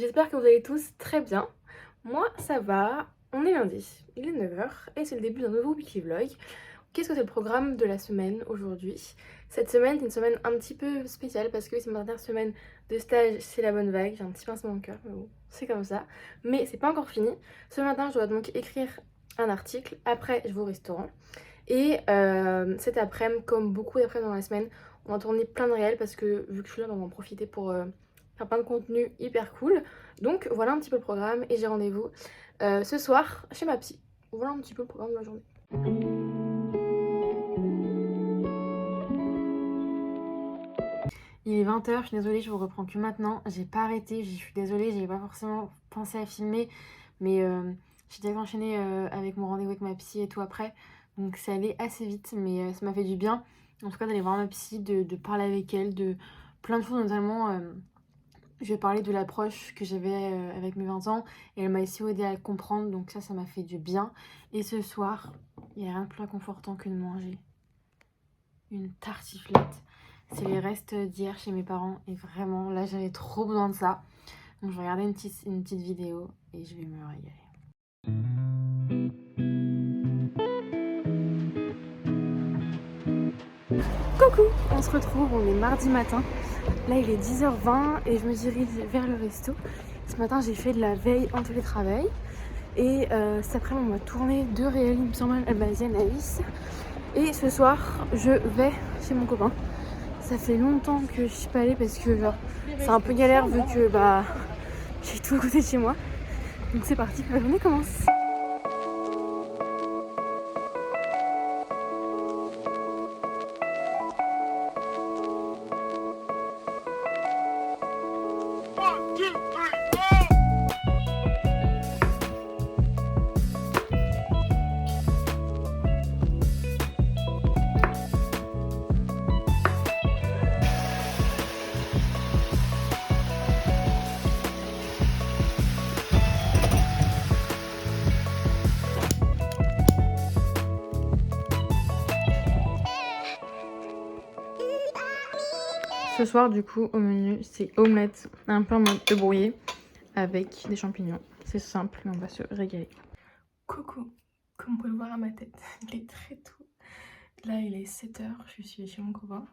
j'espère que vous allez tous très bien. Moi ça va, on est lundi, il est 9h et c'est le début d'un nouveau weekly vlog. Qu'est-ce que c'est le programme de la semaine aujourd'hui? Cette semaine c'est une semaine un petit peu spéciale parce que c'est ma dernière semaine de stage, c'est la bonne vague, j'ai un petit pincement au cœur, mais bon, c'est comme ça. Mais c'est pas encore fini. Ce matin je dois donc écrire un article, après je vais au restaurant. Et cet après-midi, comme beaucoup d'après-midi dans la semaine, on va tourner plein de réels parce que vu que je suis là, on va en profiter pour faire plein de contenu hyper cool. Donc voilà un petit peu le programme et j'ai rendez-vous ce soir chez ma psy. Voilà un petit peu le programme de la journée. Il est 20h, je suis désolée, je vous reprends que maintenant. J'ai pas arrêté, je suis désolée, j'ai pas forcément pensé à filmer, mais j'ai déjà enchaîné avec mon rendez-vous avec ma psy et tout après. Donc c'est allé assez vite, mais ça m'a fait du bien. En tout cas d'aller voir ma psy, de parler avec elle, de plein de choses, notamment je vais parler de l'approche que j'avais avec mes 20 ans. Et elle m'a aussi aidé à comprendre, donc ça m'a fait du bien. Et ce soir, il n'y a rien de plus réconfortant que de manger une tartiflette. C'est les restes d'hier chez mes parents et vraiment là j'avais trop besoin de ça. Donc je vais regarder une petite vidéo et je vais me régaler. Coucou, on se retrouve, on est mardi matin. Là il est 10h20 et je me dirige vers le resto. Ce matin j'ai fait de la veille en télétravail. Et cet après-midi on m'a tourné 2 réels, il me semble, Albazienne à Nice. Et ce soir je vais chez mon copain. Ça fait longtemps que je suis pas allée parce que genre c'est un peu galère vu que bah j'ai tout à côté de chez moi. Donc c'est parti, la journée commence. Ce soir du coup au menu c'est omelette un peu en mode brouillé avec des champignons. C'est simple mais on va se régaler. Coucou, comme vous pouvez le voir à ma tête, il est très tôt. Là il est 7h, je suis chez mon copain.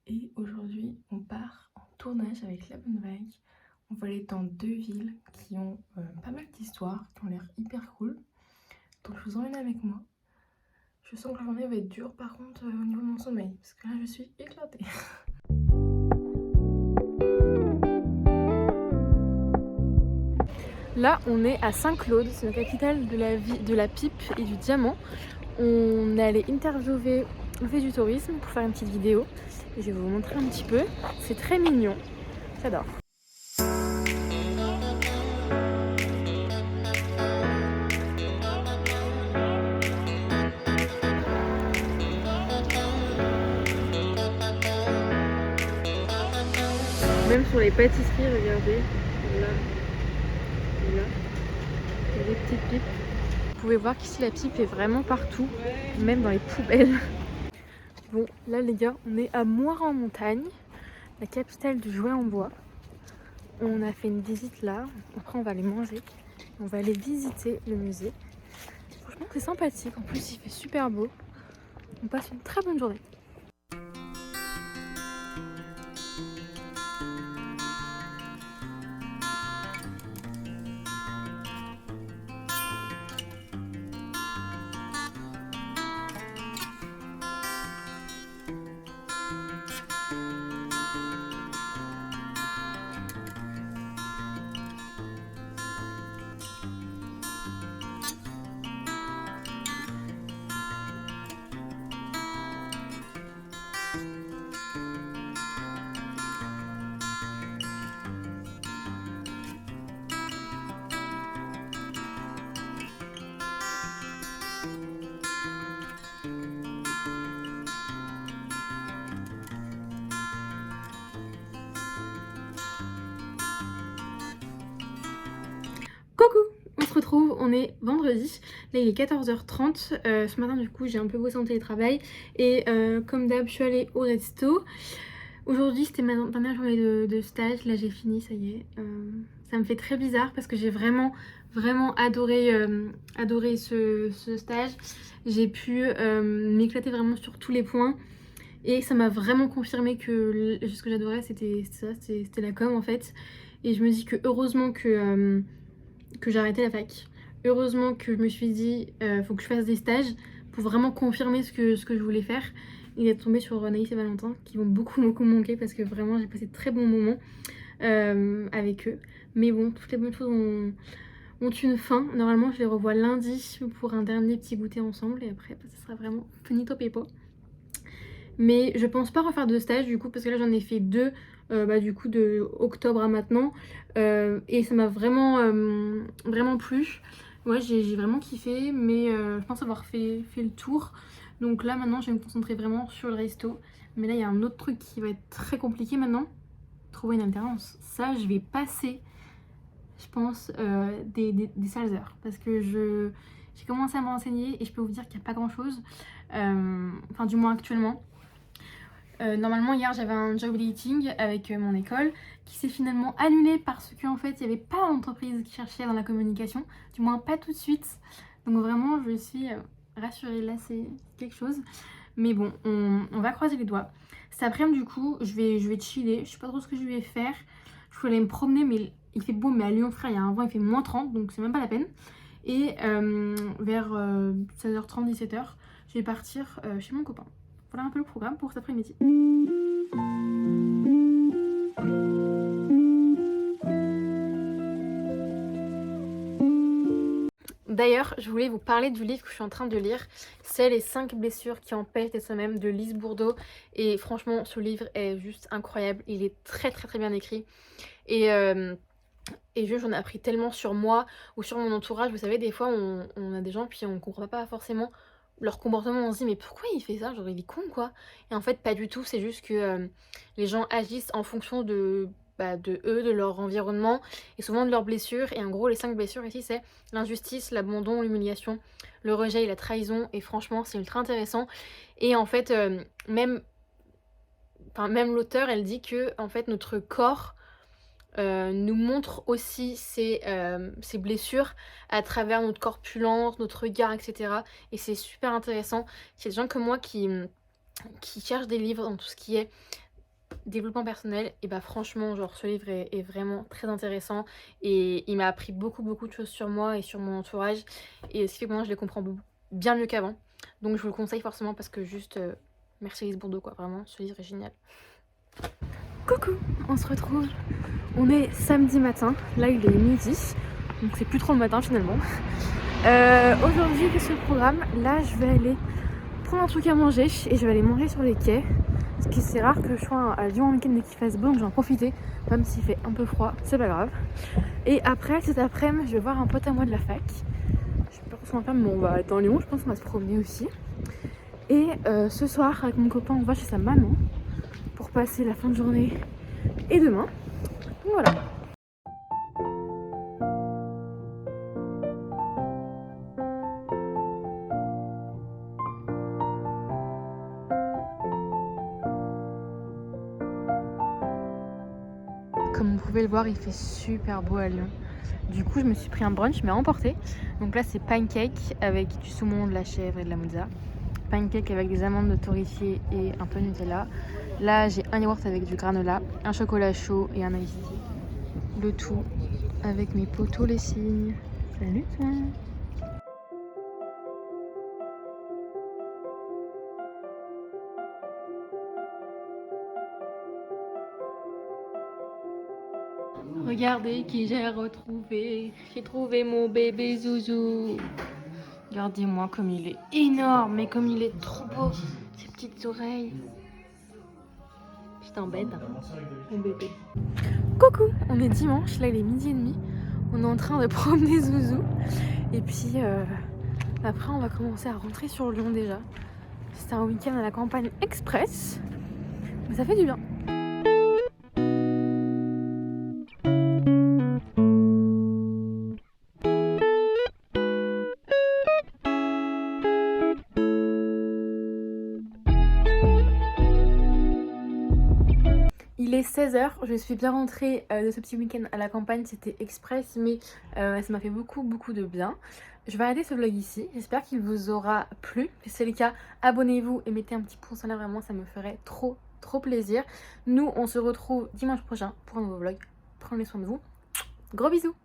Et aujourd'hui on part en tournage avec La Bonne Vague. On va aller dans 2 villes qui ont pas mal d'histoires, qui ont l'air hyper cool. Donc je vous emmène avec moi. Je sens que la journée va être dure par contre au niveau de mon sommeil, parce que là je suis éclatée. Là, on est à Saint-Claude, c'est la capitale de la pipe et du diamant. On est allé interviewer le fait du tourisme pour faire une petite vidéo. Et je vais vous montrer un petit peu. C'est très mignon. J'adore. Même sur les pâtisseries, regardez. Là. Là. Il y a des petites pipes. Vous pouvez voir qu'ici la pipe est vraiment partout, même dans les poubelles. Bon, là les gars, on est à Moire-en-Montagne, la capitale du jouet en bois. On a fait une visite là, après on va aller manger, on va aller visiter le musée. Franchement c'est sympathique, en plus il fait super beau. On passe une très bonne journée. Coucou, on se retrouve, on est vendredi, là il est 14h30, ce matin du coup j'ai un peu bossé en télétravail et comme d'hab je suis allée au resto. Aujourd'hui, c'était ma dernière journée de stage. Là, j'ai fini, ça y est. Ça me fait très bizarre parce que j'ai vraiment adoré ce stage. J'ai pu m'éclater vraiment sur tous les points. Et ça m'a vraiment confirmé que ce que j'adorais, c'était la com en fait. Et je me dis que heureusement que j'ai arrêté la fac. Heureusement que je me suis dit, faut que je fasse des stages pour vraiment confirmer ce que je voulais faire. Il est tombé sur Naïs et Valentin qui vont beaucoup manquer parce que vraiment j'ai passé de très bons moments avec eux. Mais bon, toutes les bonnes choses ont une fin. Normalement, je les revois lundi pour un dernier petit goûter ensemble et après, ça sera vraiment finito pepo. Mais je pense pas refaire de stage du coup parce que là j'en ai fait 2 du coup de octobre à maintenant et ça m'a vraiment plu. Ouais, j'ai vraiment kiffé, mais je pense avoir fait le tour. Donc là maintenant je vais me concentrer vraiment sur le resto. Mais là il y a un autre truc qui va être très compliqué maintenant, trouver une alternance. Ça je vais passer, je pense, des sales heures parce que j'ai commencé à me renseigner et je peux vous dire qu'il n'y a pas grand chose, enfin du moins actuellement. Normalement hier j'avais un job dating avec mon école qui s'est finalement annulé parce qu'en fait il n'y avait pas d'entreprise qui cherchait dans la communication, du moins pas tout de suite. Donc vraiment je suis rassurée, là c'est quelque chose. Mais bon, on va croiser les doigts. Cet après-midi du coup je vais chiller, je sais pas trop ce que je vais faire. Je voulais aller me promener mais il fait beau, mais à Lyon frère il y a un vent, il fait moins 30 donc c'est même pas la peine. Et vers 16h30, 17h je vais partir chez mon copain. Voilà un peu le programme pour cet après-midi. D'ailleurs, je voulais vous parler du livre que je suis en train de lire. C'est Les 5 blessures qui empêchent d'être soi-même de Lise Bourdeau. Et franchement, ce livre est juste incroyable. Il est très bien écrit. Et j'en ai appris tellement sur moi ou sur mon entourage. Vous savez, des fois, on a des gens puis on comprend pas forcément leur comportement, on se dit mais pourquoi il fait ça, genre il est con quoi. Et en fait pas du tout, c'est juste que les gens agissent en fonction de eux, de leur environnement et souvent de leurs blessures. Et en gros les 5 blessures ici c'est l'injustice, l'abandon, l'humiliation, le rejet et la trahison. Et franchement c'est ultra intéressant. Et en fait même l'auteur elle dit que en fait notre corps nous montre aussi ces blessures à travers notre corpulence, notre regard, etc. Et c'est super intéressant. Il y a des gens comme moi qui cherchent des livres dans tout ce qui est développement personnel. Et bah franchement, genre ce livre est vraiment très intéressant. Et il m'a appris beaucoup de choses sur moi et sur mon entourage. Et ce qui fait que maintenant je les comprends bien mieux qu'avant. Donc je vous le conseille forcément parce que juste merci Lise Bourdeau quoi. Vraiment, ce livre est génial. Coucou, on se retrouve. On est samedi matin, là il est midi, donc c'est plus trop le matin finalement. Aujourd'hui, qu'est-ce que le programme? Là je vais aller prendre un truc à manger et je vais aller manger sur les quais. Parce que c'est rare que je sois à Lyon en week-end et qu'il fasse beau, donc j'en profiter, même s'il fait un peu froid, c'est pas grave. Et après, cet après-midi, je vais voir un pote à moi de la fac. Je sais pas ce qu'on va faire, mais on va être dans Lyon, je pense qu'on va se promener aussi. Et ce soir, avec mon copain, on va chez sa maman pour passer la fin de journée et demain. Donc voilà. Comme vous pouvez le voir, il fait super beau à Lyon. Du coup, je me suis pris un brunch, mais à emporter. Donc là, c'est pancake avec du saumon, de la chèvre et de la mozza. Pancake avec des amandes torréfiées et un peu de Nutella. Là, j'ai un yaourt avec du granola, un chocolat chaud et un iced tea. Le tout avec mes potos les cygnes. Salut toi! Regardez qui j'ai retrouvé. J'ai trouvé mon bébé Zouzou. Regardez-moi comme il est énorme, mais comme il est trop beau. Ses petites oreilles. Je t'embête, mon bébé. Coucou, on est dimanche, là il est 12h30. On est en train de promener Zouzou. Et puis après on va commencer à rentrer sur Lyon déjà. C'était un week-end à la campagne express. Mais ça fait du bien. 16 h, je suis bien rentrée de ce petit week-end à la campagne, c'était express mais ça m'a fait beaucoup de bien. Je vais arrêter ce vlog ici, j'espère qu'il vous aura plu. Si c'est le cas, abonnez-vous et mettez un petit pouce en l'air, vraiment ça me ferait trop plaisir. Nous on se retrouve dimanche prochain pour un nouveau vlog. Prenez soin de vous, gros bisous.